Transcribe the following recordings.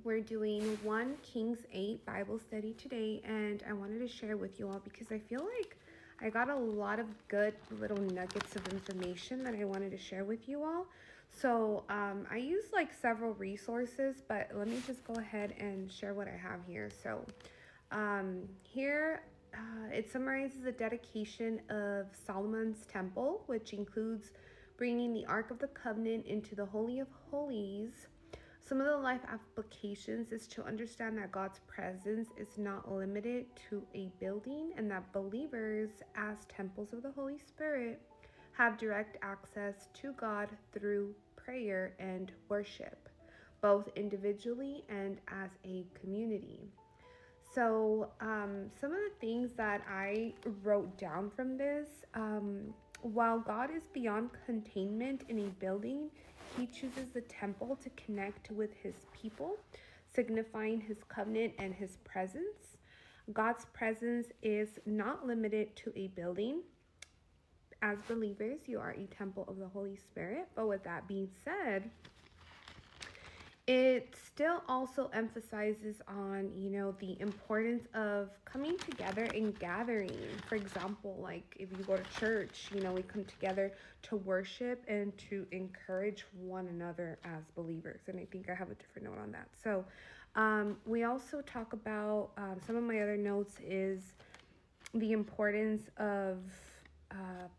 We're doing 1 Kings 8 Bible study today, and I wanted to share with you all because I feel like I got a lot of good little nuggets of information that I wanted to share with you all. So I use like several resources, but let me just go ahead and share what I have here. So here it summarizes the dedication of Solomon's temple, which includes bringing the Ark of the Covenant into the Holy of Holies. Some of the life applications is to understand that God's presence is not limited to a building and that believers, as temples of the Holy Spirit, have direct access to God through prayer and worship, both individually and as a community. So, some of the things that I wrote down from this, while God is beyond containment in a building, he chooses the temple to connect with his people, signifying his covenant and his presence. God's presence is not limited to a building. As believers, you are a temple of the Holy Spirit. But with that being said, it still also emphasizes on, the importance of coming together and gathering. For example, like if you go to church, we come together to worship and to encourage one another as believers. And I think I have a different note on that. So we also talk about, some of my other notes is the importance of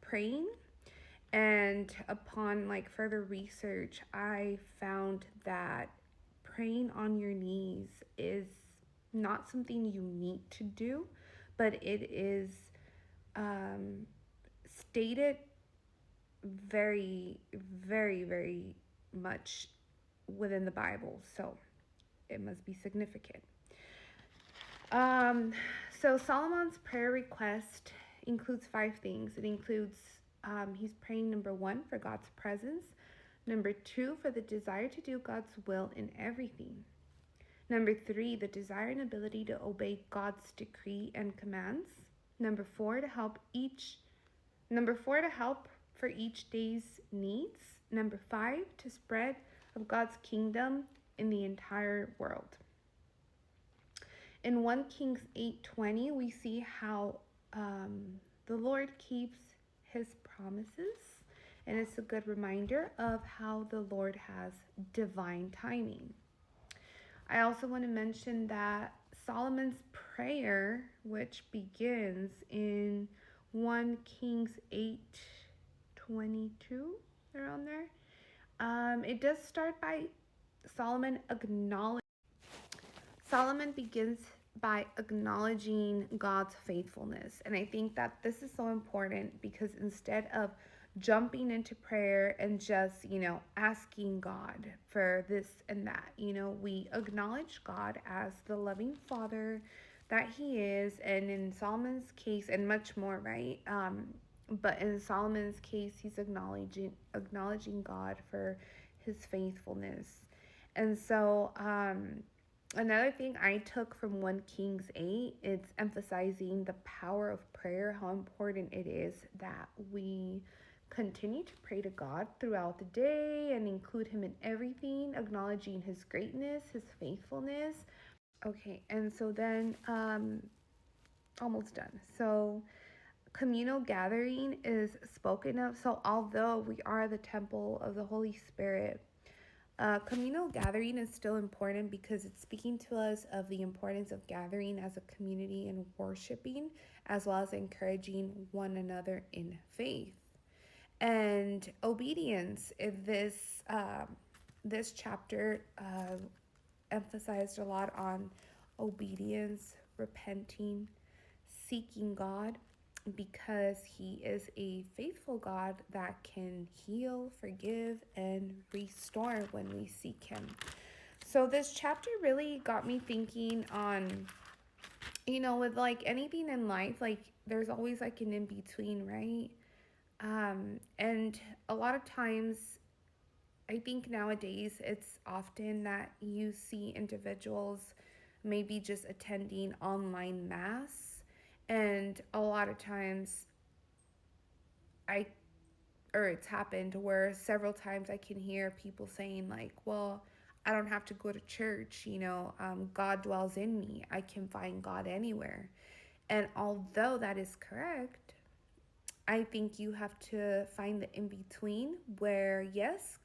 praying. And upon like further research, I found that praying on your knees is not something you need to do, but it is stated very, very, very much within the Bible. So it must be significant. Um, so Solomon's prayer request includes 5 things. It includes he's praying, number 1, for God's presence. Number 2, for the desire to do God's will in everything. Number 3, the desire and ability to obey God's decree and commands. Number 4, to help for each day's needs. Number 5, to spread of God's kingdom in the entire world. In 1 Kings 8:20, we see how the Lord keeps his promises, and it's a good reminder of how the Lord has divine timing. I also want to mention that Solomon's prayer, which begins in 1 Kings 8:22, around there, it does start by Solomon begins by acknowledging God's faithfulness. And I think that this is so important because instead of jumping into prayer and just, asking God for this and that, we acknowledge God as the loving Father that he is. And in Solomon's case, and much more, right? But in Solomon's case, he's acknowledging God for his faithfulness. And so, another thing I took from 1 Kings 8, it's emphasizing the power of prayer, how important it is that we continue to pray to God throughout the day and include him in everything, acknowledging his greatness, his faithfulness. Okay, and so then, almost done. So, communal gathering is spoken of. So, although we are the temple of the Holy Spirit, communal gathering is still important because it's speaking to us of the importance of gathering as a community and worshiping, as well as encouraging one another in faith. And obedience, this chapter emphasized a lot on obedience, repenting, seeking God, because he is a faithful God that can heal, forgive, and restore when we seek him. So this chapter really got me thinking on, with like anything in life, like there's always like an in-between, right? And a lot of times, I think nowadays it's often that you see individuals maybe just attending online mass, and a lot of times it's happened where several times I can hear people saying like, well, I don't have to go to church. God dwells in me. I can find God anywhere. And although that is correct, I think you have to find the in between where, yes,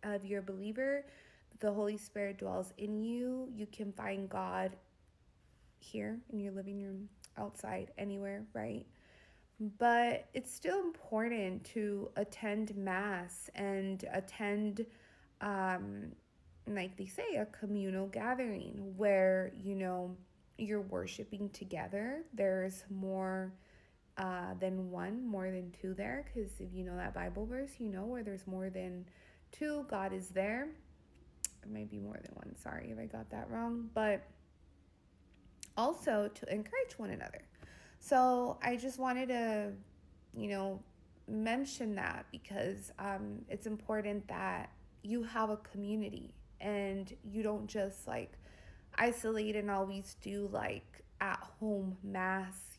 if you're a believer, the Holy Spirit dwells in you. You can find God here in your living room, outside, anywhere, right? But it's still important to attend Mass and attend, um, like they say, a communal gathering where, you're worshiping together. There's more than one, more than two there, because if you know that Bible verse, where there's more than two, God is there. It might be more than one. Sorry if I got that wrong. But also to encourage one another. So I just wanted to, you know, mention that because it's important that you have a community and you don't just like isolate and always do like at home mass,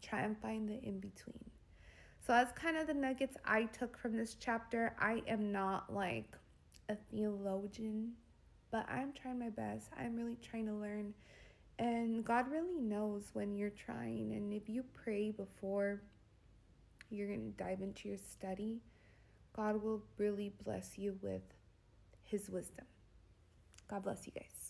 try and find the in between. So that's kind of the nuggets I took from this chapter. I am not like a theologian, but I'm trying my best. I'm really trying to learn. And God really knows when you're trying. And if you pray before you're going to dive into your study, God will really bless you with His wisdom. God bless you guys.